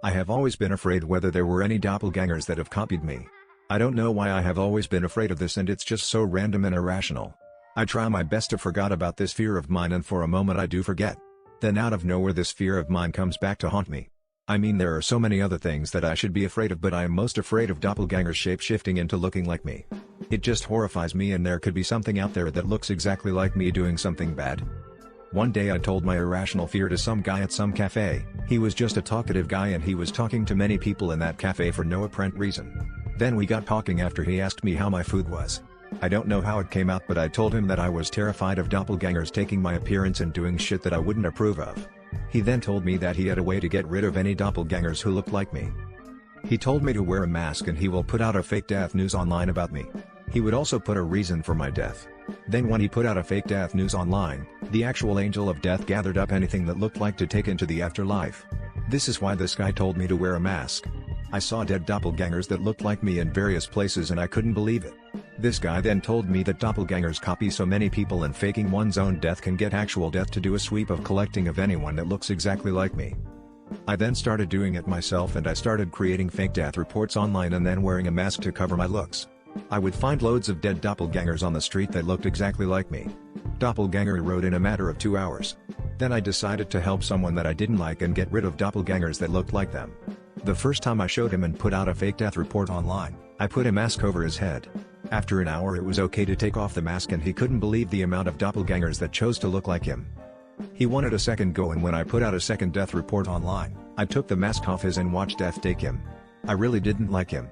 I have always been afraid whether there were any doppelgangers that have copied me. I don't know why I have always been afraid of this, and it's just so random and irrational. I try my best to forget about this fear of mine, and for a moment I do forget. Then out of nowhere this fear of mine comes back to haunt me. I mean, there are so many other things that I should be afraid of, but I am most afraid of doppelgangers shape-shifting into looking like me. It just horrifies me, and there could be something out there that looks exactly like me doing something bad. One day I told my irrational fear to some guy at some cafe. He was just a talkative guy and he was talking to many people in that cafe for no apparent reason. Then we got talking after he asked me how my food was. I don't know how it came out, but I told him that I was terrified of doppelgangers taking my appearance and doing shit that I wouldn't approve of. He then told me that he had a way to get rid of any doppelgangers who looked like me. He told me to wear a mask and he will put out a fake death news online about me. He would also put a reason for my death. Then when he put out a fake death news online, the actual angel of death gathered up anything that looked like to take into the afterlife. This is why this guy told me to wear a mask. I saw dead doppelgangers that looked like me in various places and I couldn't believe it. This guy then told me that doppelgangers copy so many people and faking one's own death can get actual death to do a sweep of collecting of anyone that looks exactly like me. I then started doing it myself and I started creating fake death reports online and then wearing a mask to cover my looks. I would find loads of dead doppelgangers on the street that looked exactly like me. Doppelganger wrote in a matter of 2 hours. Then I decided to help someone that I didn't like and get rid of doppelgangers that looked like them. The first time I showed him and put out a fake death report online, I put a mask over his head. After an hour it was okay to take off the mask and he couldn't believe the amount of doppelgangers that chose to look like him. He wanted a second go, and when I put out a second death report online, I took the mask off his and watched death take him. I really didn't like him.